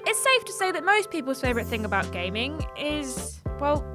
It's safe to say that most people's favourite thing about gaming is, well,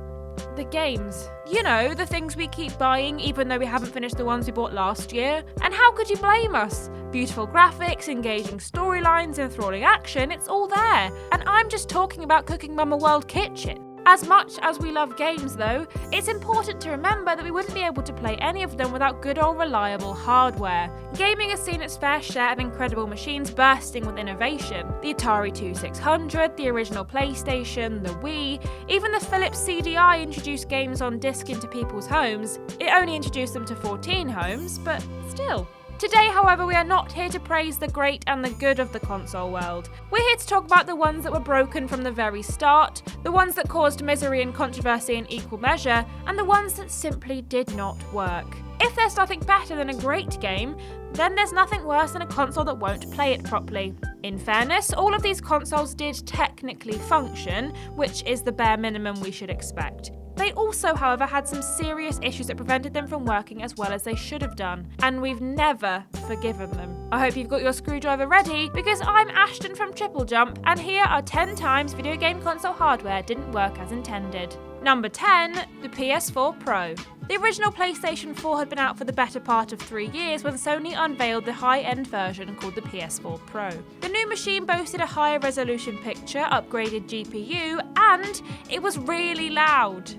the games. You know, the things we keep buying even though we haven't finished the ones we bought last year. And how could you blame us? Beautiful graphics, engaging storylines, enthralling action, it's all there. And I'm just talking about Cooking Mama World Kitchen. As much as we love games though, it's important to remember that we wouldn't be able to play any of them without good old reliable hardware. Gaming has seen its fair share of incredible machines bursting with innovation. The Atari 2600, the original PlayStation, the Wii, even the Philips CDI introduced games on disc into people's homes. It only introduced them to 14 homes, but still. Today, however, we are not here to praise the great and the good of the console world. We're here to talk about the ones that were broken from the very start, the ones that caused misery and controversy in equal measure, and the ones that simply did not work. If there's nothing better than a great game, then there's nothing worse than a console that won't play it properly. In fairness, all of these consoles did technically function, which is the bare minimum we should expect. They also, however, had some serious issues that prevented them from working as well as they should have done, and we've never forgiven them. I hope you've got your screwdriver ready, because I'm Ashton from Triple Jump, and here are 10 times video game console hardware didn't work as intended. Number 10, the PS4 Pro. The original PlayStation 4 had been out for the better part of 3 years when Sony unveiled the high-end version called the PS4 Pro. The new machine boasted a higher resolution picture, upgraded GPU, and it was really loud.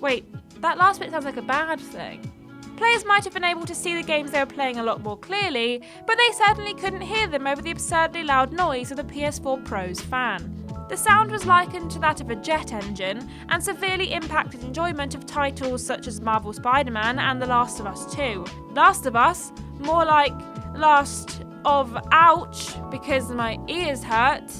Wait, that last bit sounds like a bad thing. Players might have been able to see the games they were playing a lot more clearly, but they certainly couldn't hear them over the absurdly loud noise of the PS4 Pro's fan. The sound was likened to that of a jet engine and severely impacted enjoyment of titles such as Marvel Spider-Man and The Last of Us 2. Last of Us? More like Last of Ouch, because my ears hurt.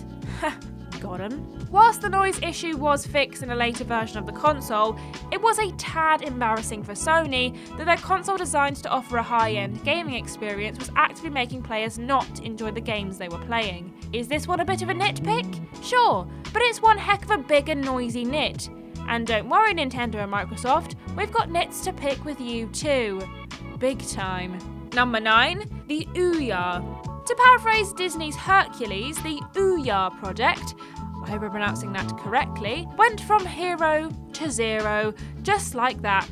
Got 'em. Whilst the noise issue was fixed in a later version of the console, it was a tad embarrassing for Sony that their console designed to offer a high-end gaming experience was actively making players not enjoy the games they were playing. Is this one a bit of a nitpick? Sure, but it's one heck of a big and noisy nit. And don't worry, Nintendo and Microsoft, we've got nits to pick with you too. Big time. Number 9, the Ouya. To paraphrase Disney's Hercules, the Ouya project, I hope I'm pronouncing that correctly, went from hero to zero, just like that.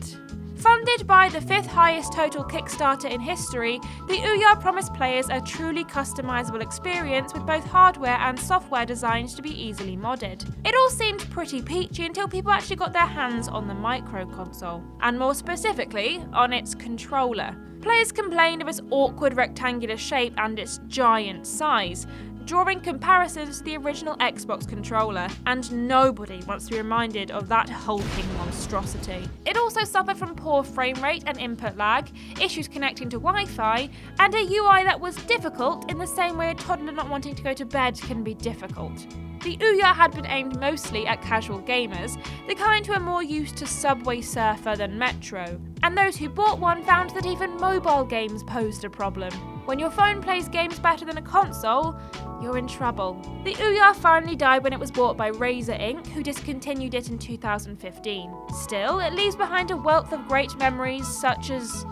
Funded by the 5th highest total Kickstarter in history, the Ouya promised players a truly customizable experience with both hardware and software designed to be easily modded. It all seemed pretty peachy until people actually got their hands on the micro console, and more specifically, on its controller. Players complained of its awkward rectangular shape and its giant size, drawing comparisons to the original Xbox controller, and nobody wants to be reminded of that hulking monstrosity. It also suffered from poor frame rate and input lag, issues connecting to Wi-Fi, and a UI that was difficult in the same way a toddler not wanting to go to bed can be difficult. The Ouya had been aimed mostly at casual gamers, the kind who are more used to Subway Surfer than Metro, and those who bought one found that even mobile games posed a problem. When your phone plays games better than a console, you're in trouble. The Ouya finally died when it was bought by Razer Inc., who discontinued it in 2015. Still, it leaves behind a wealth of great memories such as,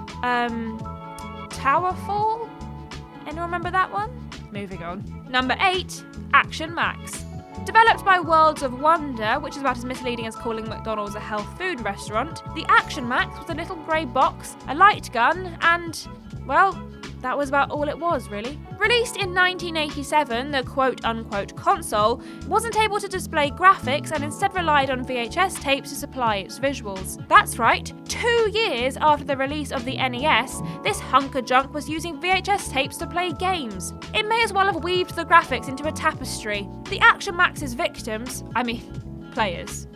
Towerfall? Anyone remember that one? Moving on. Number 8, Action Max. Developed by Worlds of Wonder, which is about as misleading as calling McDonald's a health food restaurant, the Action Max was a little grey box, a light gun, and, well, that was about all it was, really. Released in 1987, the quote-unquote console wasn't able to display graphics and instead relied on VHS tapes to supply its visuals. That's right, 2 years after the release of the NES, this hunk of junk was using VHS tapes to play games. It may as well have weaved the graphics into a tapestry. The Action Max's players,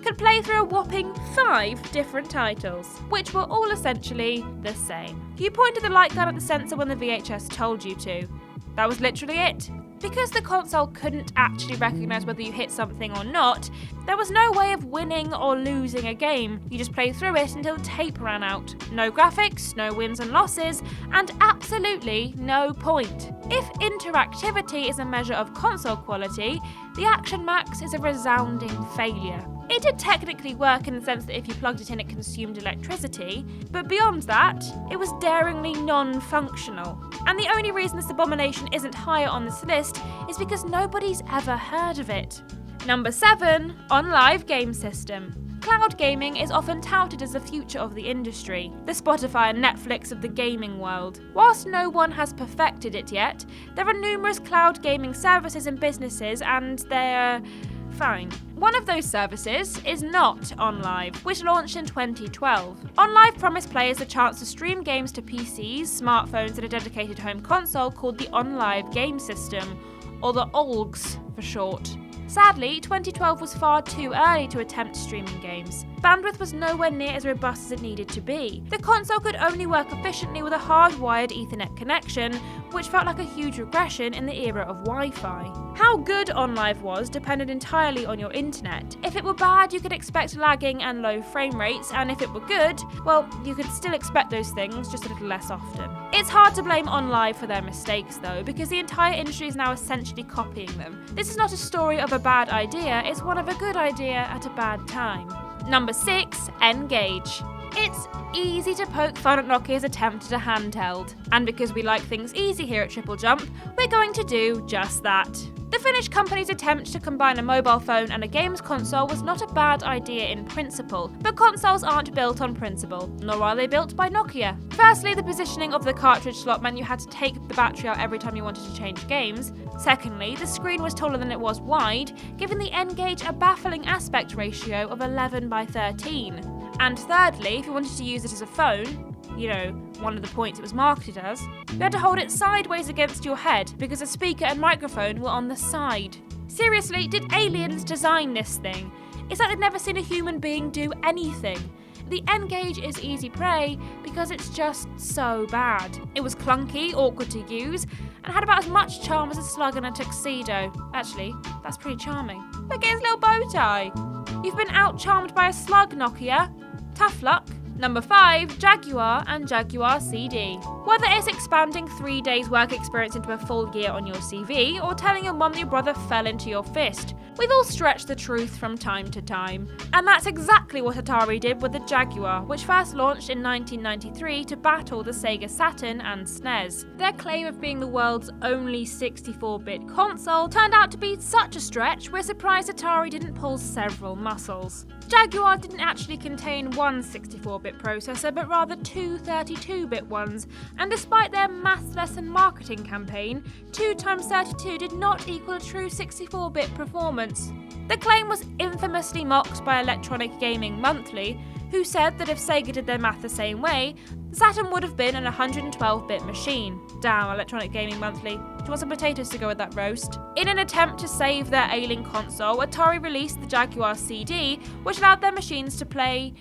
could play through a whopping 5 different titles, which were all essentially the same. You pointed the light gun at the sensor when the VHS told you to. That was literally it. Because the console couldn't actually recognise whether you hit something or not, there was no way of winning or losing a game. You just played through it until the tape ran out. No graphics, no wins and losses, and absolutely no point. If interactivity is a measure of console quality, the Action Max is a resounding failure. It did technically work in the sense that if you plugged it in it consumed electricity, but beyond that, it was daringly non-functional. And the only reason this abomination isn't higher on this list is because nobody's ever heard of it. Number 7. OnLive Game System. Cloud gaming is often touted as the future of the industry, the Spotify and Netflix of the gaming world. Whilst no one has perfected it yet, there are numerous cloud gaming services and businesses, and they're fine. One of those services is not OnLive, which launched in 2012. OnLive promised players the chance to stream games to PCs, smartphones, and a dedicated home console called the OnLive Game System, or the OLGS for short. Sadly, 2012 was far too early to attempt streaming games. Bandwidth was nowhere near as robust as it needed to be. The console could only work efficiently with a hardwired Ethernet connection, which felt like a huge regression in the era of Wi-Fi. How good OnLive was depended entirely on your internet. If it were bad, you could expect lagging and low frame rates, and if it were good, well, you could still expect those things, just a little less often. It's hard to blame OnLive for their mistakes though, because the entire industry is now essentially copying them. This is not a story of a bad idea, it's one of a good idea at a bad time. Number 6. n-gage. It's easy to poke fun at Nokia's attempt at a handheld, and because we like things easy here at Triple Jump, we're going to do just that. The Finnish company's attempt to combine a mobile phone and a games console was not a bad idea in principle, but consoles aren't built on principle, nor are they built by Nokia. Firstly, the positioning of the cartridge slot meant you had to take the battery out every time you wanted to change games. Secondly, the screen was taller than it was wide, giving the n-gage a baffling aspect ratio of 11:13. And thirdly, if you wanted to use it as a phone, one of the points it was marketed as, you had to hold it sideways against your head because the speaker and microphone were on the side. Seriously, did aliens design this thing? It's like they'd never seen a human being do anything. The n-gage is easy prey because it's just so bad. It was clunky, awkward to use, and had about as much charm as a slug in a tuxedo. Actually, that's pretty charming. Look at his little bow tie. You've been out-charmed by a slug, Nokia. Tough luck. Number 5. Jaguar and Jaguar CD. Whether it's expanding 3 days work experience into a full year on your CV, or telling your mum that your brother fell into your fist, we've all stretched the truth from time to time. And that's exactly what Atari did with the Jaguar, which first launched in 1993 to battle the Sega Saturn and SNES. Their claim of being the world's only 64-bit console turned out to be such a stretch, we're surprised Atari didn't pull several muscles. Jaguar didn't actually contain one 64-bit processor, but rather two 32-bit ones, and despite their maths lesson marketing campaign, 2 times 32 did not equal a true 64-bit performance. The claim was infamously mocked by Electronic Gaming Monthly, who said that if Sega did their math the same way, the Saturn would have been an 112-bit machine. Damn, Electronic Gaming Monthly. Do you want some potatoes to go with that roast? In an attempt to save their ailing console, Atari released the Jaguar CD, which allowed their machines to play,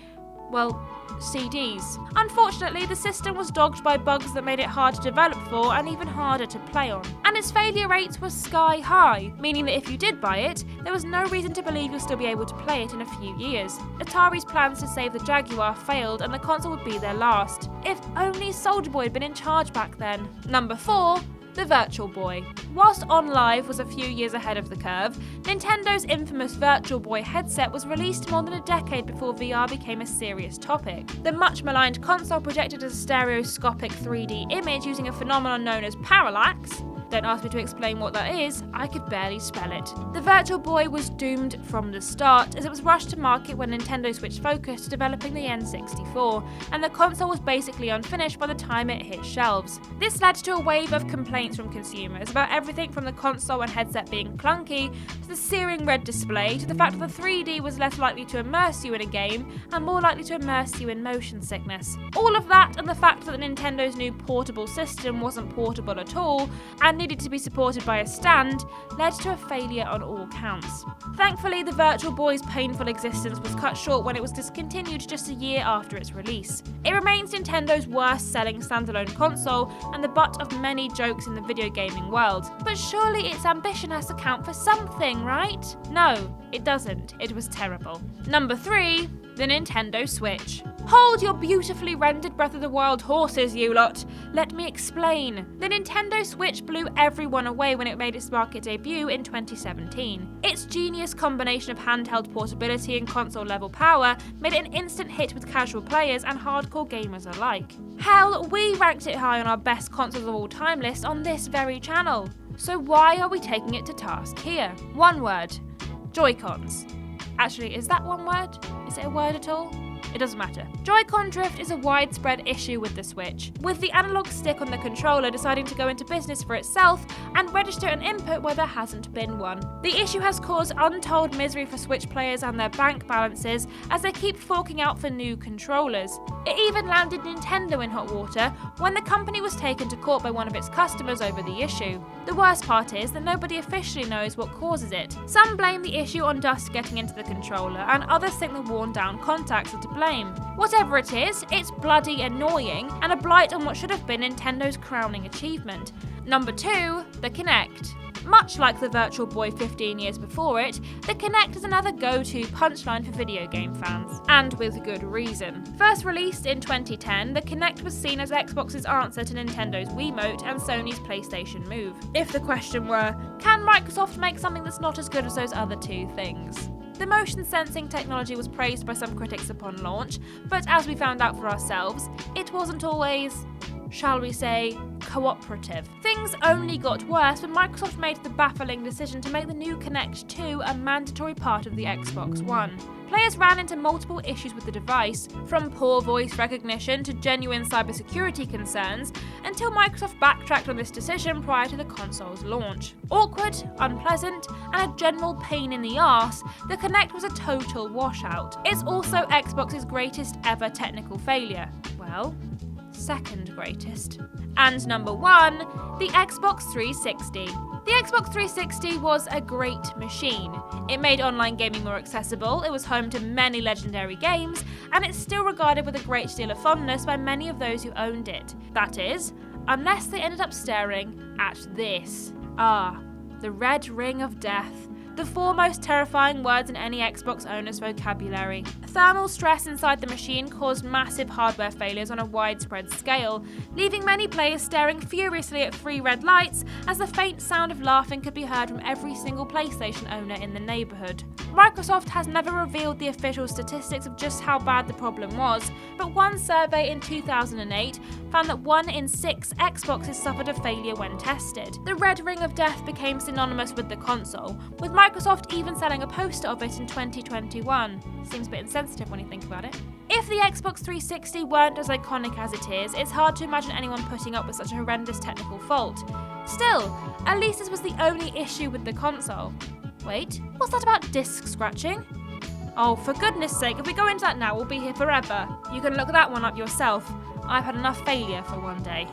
CDs. Unfortunately, the system was dogged by bugs that made it hard to develop for and even harder to play on. And its failure rates were sky high, meaning that if you did buy it, there was no reason to believe you'll still be able to play it in a few years. Atari's plans to save the Jaguar failed and the console would be their last. If only Soulja Boy had been in charge back then. Number 4. The Virtual Boy. Whilst OnLive was a few years ahead of the curve, Nintendo's infamous Virtual Boy headset was released more than a decade before VR became a serious topic. The much maligned console projected a stereoscopic 3D image using a phenomenon known as parallax. Don't ask me to explain what that is, I could barely spell it. The Virtual Boy was doomed from the start, as it was rushed to market when Nintendo switched focus to developing the N64, and the console was basically unfinished by the time it hit shelves. This led to a wave of complaints from consumers about everything from the console and headset being clunky, to the searing red display, to the fact that the 3D was less likely to immerse you in a game, and more likely to immerse you in motion sickness. All of that, and the fact that Nintendo's new portable system wasn't portable at all, and needed to be supported by a stand, led to a failure on all counts. Thankfully, the Virtual Boy's painful existence was cut short when it was discontinued just a year after its release. It remains Nintendo's worst-selling standalone console and the butt of many jokes in the video gaming world. But surely its ambition has to count for something, right? No, it doesn't. It was terrible. Number 3. The Nintendo Switch. Hold your beautifully rendered Breath of the Wild horses, you lot. Let me explain. The Nintendo Switch blew everyone away when it made its market debut in 2017. Its genius combination of handheld portability and console-level power made it an instant hit with casual players and hardcore gamers alike. Hell, we ranked it high on our best consoles of all time list on this very channel. So why are we taking it to task here? One word. Joy-Cons. Actually, is that one word? Is it a word at all? It doesn't matter. Joy-Con drift is a widespread issue with the Switch, with the analog stick on the controller deciding to go into business for itself and register an input where there hasn't been one. The issue has caused untold misery for Switch players and their bank balances as they keep forking out for new controllers. It even landed Nintendo in hot water when the company was taken to court by one of its customers over the issue. The worst part is that nobody officially knows what causes it. Some blame the issue on dust getting into the controller, and others think the worn-down contacts are to blame. Whatever it is, it's bloody annoying and a blight on what should have been Nintendo's crowning achievement. Number 2, the Kinect. Much like the Virtual Boy 15 years before it, the Kinect is another go-to punchline for video game fans, and with good reason. First released in 2010, the Kinect was seen as Xbox's answer to Nintendo's Wiimote and Sony's PlayStation Move. If the question were, can Microsoft make something that's not as good as those other two things? The motion sensing technology was praised by some critics upon launch, but as we found out for ourselves, it wasn't always, shall we say, cooperative. Things only got worse when Microsoft made the baffling decision to make the new Kinect 2 a mandatory part of the Xbox One. Players ran into multiple issues with the device, from poor voice recognition to genuine cybersecurity concerns, until Microsoft backtracked on this decision prior to the console's launch. Awkward, unpleasant, and a general pain in the arse, the Kinect was a total washout. It's also Xbox's greatest ever technical failure. Well, second greatest. And number 1, the Xbox 360. The Xbox 360 was a great machine. It made online gaming more accessible, it was home to many legendary games, and it's still regarded with a great deal of fondness by many of those who owned it. That is, unless they ended up staring at this. The red ring of death. The 4 most terrifying words in any Xbox owner's vocabulary. Thermal stress inside the machine caused massive hardware failures on a widespread scale, leaving many players staring furiously at 3 red lights as the faint sound of laughing could be heard from every single PlayStation owner in the neighbourhood. Microsoft has never revealed the official statistics of just how bad the problem was, but one survey in 2008 found that 1 in 6 Xboxes suffered a failure when tested. The red ring of death became synonymous with the console, with Microsoft even selling a poster of it in 2021. Seems a bit insensitive when you think about it. If the Xbox 360 weren't as iconic as it is, it's hard to imagine anyone putting up with such a horrendous technical fault. Still, at least this was the only issue with the console. Wait, what's that about disc scratching? Oh, for goodness sake, if we go into that now, we'll be here forever. You can look that one up yourself. I've had enough failure for one day.